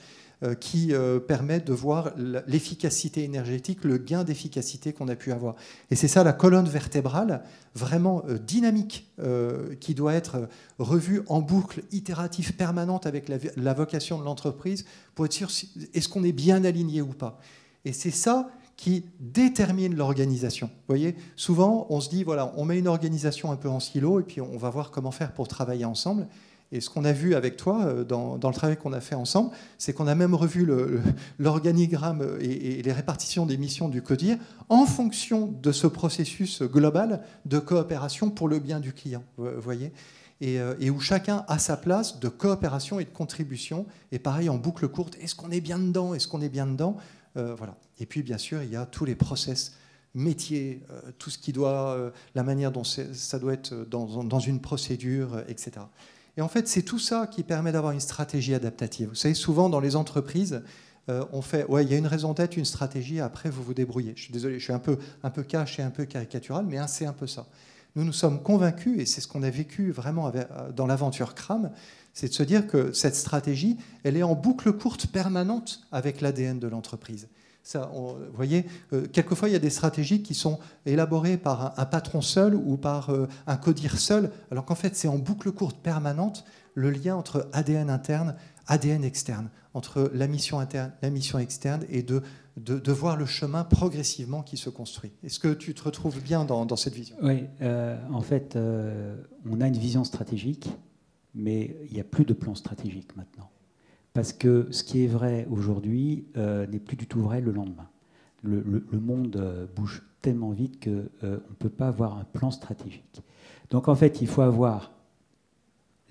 qui permet de voir l'efficacité énergétique, le gain d'efficacité qu'on a pu avoir. Et c'est ça la colonne vertébrale, vraiment dynamique, qui doit être revue en boucle, itérative, permanente avec la vocation de l'entreprise pour être sûr, est-ce qu'on est bien aligné ou pas. Et c'est ça qui déterminent l'organisation. Vous voyez, souvent, on se dit, voilà, on met une organisation un peu en silo et puis on va voir comment faire pour travailler ensemble. Et ce qu'on a vu avec toi, dans le travail qu'on a fait ensemble, c'est qu'on a même revu l'organigramme et les répartitions des missions du CODIR en fonction de ce processus global de coopération pour le bien du client. Vous voyez, et où chacun a sa place de coopération et de contribution. Et pareil, en boucle courte, est-ce qu'on est bien dedans? Est-ce qu'on est bien dedans? Voilà. Et puis, bien sûr, il y a tous les process métiers, tout ce qui doit, la manière dont ça doit être dans une procédure, etc. Et en fait, c'est tout ça qui permet d'avoir une stratégie adaptative. Vous savez, souvent dans les entreprises, on fait, ouais, il y a une raison d'être, une stratégie, après vous vous débrouillez. Je suis désolé, je suis un peu cash et un peu caricatural, mais c'est un peu ça. Nous sommes convaincus, et c'est ce qu'on a vécu vraiment dans l'aventure CRAM, c'est de se dire que cette stratégie, elle est en boucle courte permanente avec l'ADN de l'entreprise. Ça, vous voyez, quelquefois, il y a des stratégies qui sont élaborées par un patron seul ou par un codir seul, alors qu'en fait, c'est en boucle courte permanente le lien entre ADN interne, ADN externe, entre la mission interne, la mission externe, et de voir le chemin progressivement qui se construit. Est-ce que tu te retrouves bien dans cette vision? Oui, en fait, on a une vision stratégique, mais il n'y a plus de plan stratégique maintenant. Parce que ce qui est vrai aujourd'hui n'est plus du tout vrai le lendemain. Le monde bouge tellement vite qu'on ne peut pas avoir un plan stratégique. Donc en fait, il faut avoir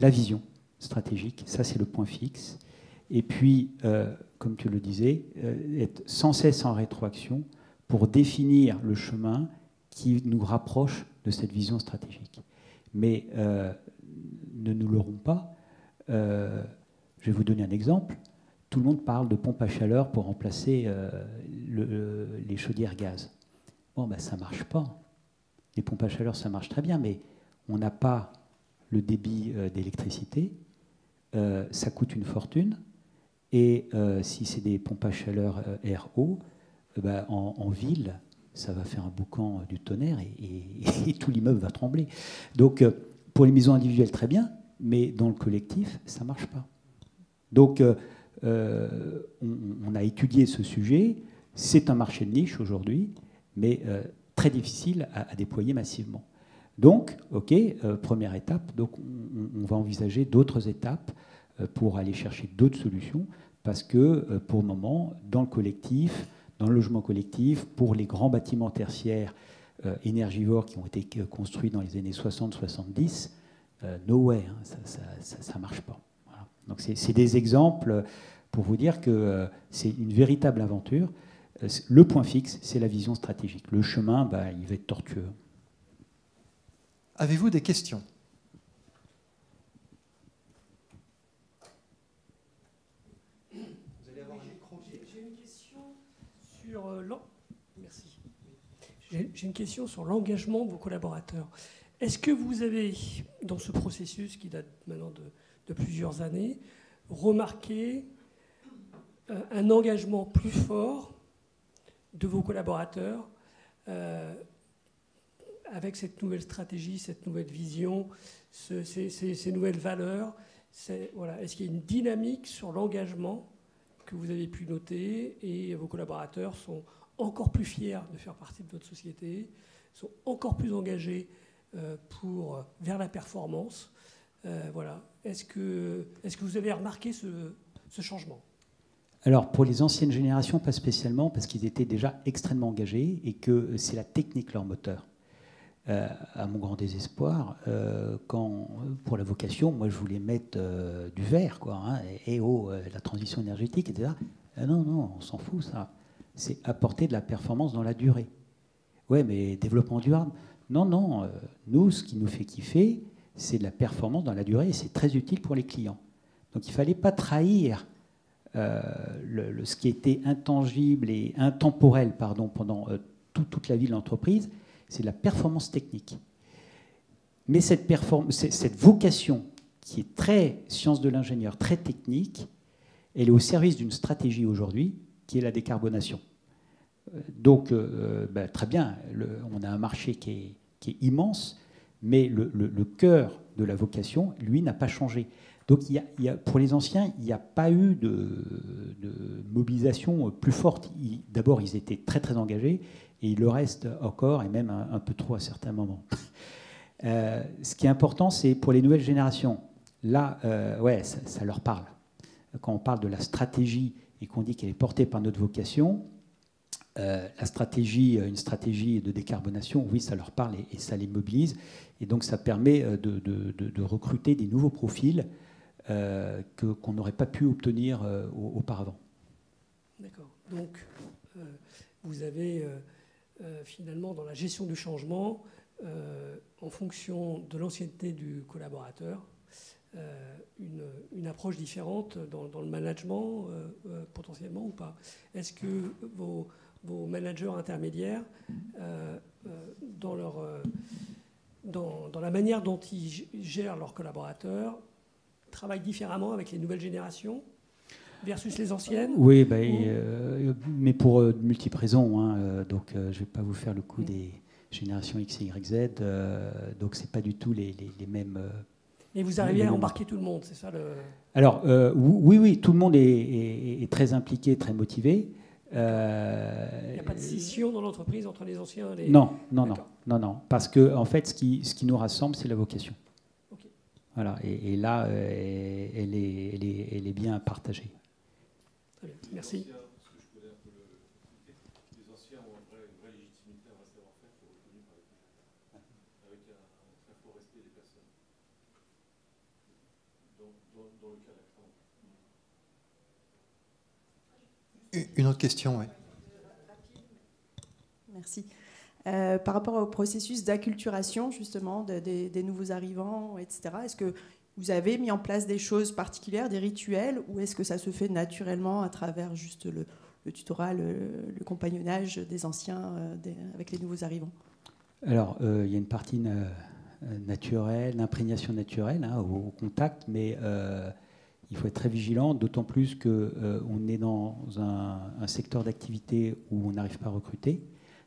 la vision stratégique, ça c'est le point fixe. Et puis, comme tu le disais, être sans cesse en rétroaction pour définir le chemin qui nous rapproche de cette vision stratégique. Mais ne nous leurrons pas. Je vais vous donner un exemple. Tout le monde parle de pompe à chaleur pour remplacer les chaudières gaz. Bon, ben, ça ne marche pas. Les pompes à chaleur, ça marche très bien, mais on n'a pas le débit d'électricité. Ça coûte une fortune. Et si c'est des pompes à chaleur RO, ben, en ville, ça va faire un boucan du tonnerre et tout l'immeuble va trembler. Donc, pour les maisons individuelles, très bien, mais dans le collectif, ça ne marche pas. Donc, on a étudié ce sujet. C'est un marché de niche aujourd'hui, mais très difficile à déployer massivement. Donc, OK, première étape, donc on va envisager d'autres étapes pour aller chercher d'autres solutions, parce que pour le moment, dans le collectif, dans le logement collectif, pour les grands bâtiments tertiaires énergivores qui ont été construits dans les années 60-70, no way, hein, ça ne marche pas. Donc c'est des exemples pour vous dire que c'est une véritable aventure. Le point fixe, c'est la vision stratégique. Le chemin, bah, il va être tortueux. Avez-vous des questions? Vous allez avoir un micro. J'ai une question sur merci. J'ai une question sur l'engagement de vos collaborateurs. Est-ce que vous avez, dans ce processus qui date maintenant de plusieurs années, remarqué un engagement plus fort de vos collaborateurs avec cette nouvelle stratégie, cette nouvelle vision, ces nouvelles valeurs? Voilà. Est-ce qu'il y a une dynamique sur l'engagement que vous avez pu noter et vos collaborateurs sont encore plus fiers de faire partie de votre société, sont encore plus engagés vers la performance? Voilà. Est-ce que vous avez remarqué ce changement? Alors, pour les anciennes générations, pas spécialement, parce qu'ils étaient déjà extrêmement engagés et que c'est la technique leur moteur. À mon grand désespoir, pour la vocation, moi je voulais mettre du vert, quoi, hein, la transition énergétique, etc. Non, on s'en fout, ça. C'est apporter de la performance dans la durée. Ouais, mais développement durable. Non, nous, ce qui nous fait kiffer, c'est de la performance dans la durée et c'est très utile pour les clients. Donc il ne fallait pas trahir ce qui était intangible et intemporel pendant toute la vie de l'entreprise, c'est la performance technique. Mais cette vocation qui est très science de l'ingénieur, très technique, elle est au service d'une stratégie aujourd'hui qui est la décarbonation. Donc, très bien, on a un marché qui est immense, Mais le cœur de la vocation, lui, n'a pas changé. Donc pour les anciens, il n'y a pas eu de mobilisation plus forte. D'abord, ils étaient très très engagés, et il le reste encore, et même un peu trop à certains moments. Ce qui est important, c'est pour les nouvelles générations. Là, ça leur parle. Quand on parle de la stratégie et qu'on dit qu'elle est portée par notre vocation, la stratégie, une stratégie de décarbonation, oui, ça leur parle et ça les mobilise. Et donc, ça permet de recruter des nouveaux profils qu'on n'aurait pas pu obtenir auparavant. D'accord. Donc, vous avez finalement, dans la gestion du changement, en fonction de l'ancienneté du collaborateur, une approche différente dans le management, potentiellement ou pas. Est-ce que vos managers intermédiaires, dans la manière dont ils gèrent leurs collaborateurs, travaillent différemment avec les nouvelles générations versus les anciennes? Oui, mais pour de multiples raisons. Donc, je ne vais pas vous faire le coup des générations X, Y, Z. Donc, ce n'est pas du tout les mêmes... Et vous arrivez à embarquer tout le monde, c'est ça le... Alors, oui, tout le monde est très impliqué, très motivé. Il n'y a pas de scission dans l'entreprise entre les anciens et les... Non. Parce que, en fait, ce qui nous rassemble, c'est la vocation. Okay. Voilà, et là, elle est bien partagée. Très bien, merci. Une autre question, oui. Merci. Par rapport au processus d'acculturation, justement, des nouveaux arrivants, etc., est-ce que vous avez mis en place des choses particulières, des rituels, ou est-ce que ça se fait naturellement à travers juste le tutorat, le compagnonnage des anciens avec les nouveaux arrivants? Alors, il y a une partie naturelle, l'imprégnation naturelle au contact, mais... il faut être très vigilant, d'autant plus qu'on est dans un secteur d'activité où on n'arrive pas à recruter.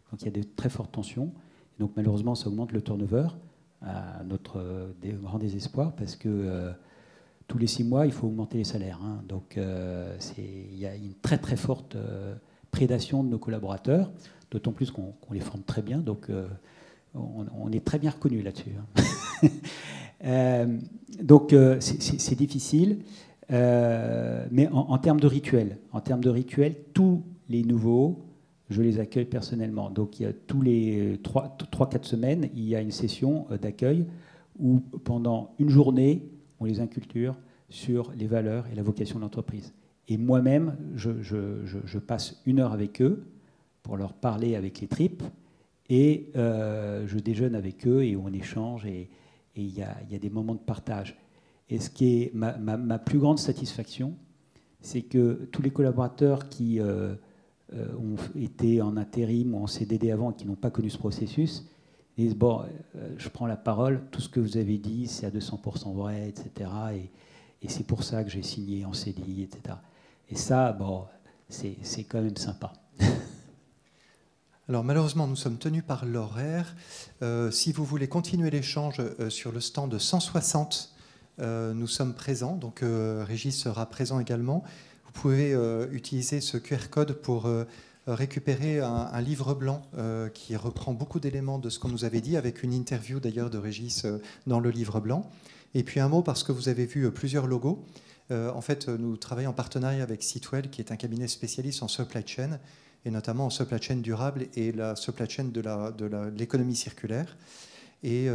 Donc il y a de très fortes tensions. Et donc malheureusement, ça augmente le turnover, à notre grand désespoir, parce que tous les 6 mois, il faut augmenter les salaires. Donc il y a une très très forte prédation de nos collaborateurs, d'autant plus qu'on les forme très bien. Donc on est très bien reconnus là-dessus. Donc c'est difficile. Mais en termes de rituels, tous les nouveaux, je les accueille personnellement. Donc il y a tous les 3-4 semaines, il y a une session d'accueil où pendant une journée, on les inculture sur les valeurs et la vocation de l'entreprise. Et moi-même, je passe 1 heure avec eux pour leur parler avec les tripes, et je déjeune avec eux et on échange, et il y a des moments de partage. Et ce qui est ma plus grande satisfaction, c'est que tous les collaborateurs qui ont été en intérim ou en CDD avant et qui n'ont pas connu ce processus, disent « Bon, je prends la parole, tout ce que vous avez dit, c'est à 200% vrai, etc. Et c'est pour ça que j'ai signé en CDI, etc. » Et ça, bon, c'est quand même sympa. Alors malheureusement, nous sommes tenus par l'horaire. Si vous voulez continuer l'échange sur le stand 160, nous sommes présents, donc Régis sera présent également. Vous pouvez utiliser ce QR code pour récupérer un livre blanc qui reprend beaucoup d'éléments de ce qu'on nous avait dit, avec une interview d'ailleurs de Régis dans le livre blanc. Et puis un mot, parce que vous avez vu plusieurs logos. En fait, nous travaillons en partenariat avec Sitwell, qui est un cabinet spécialiste en supply chain, et notamment en supply chain durable et la supply chain de l'économie circulaire. Et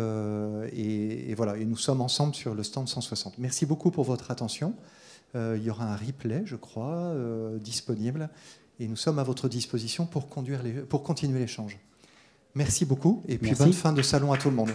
voilà, et nous sommes ensemble sur le stand 160. Merci beaucoup pour votre attention. Il y aura un replay, je crois, disponible, et nous sommes à votre disposition pour continuer l'échange. Merci beaucoup, et puis bonne fin de salon à tout le monde.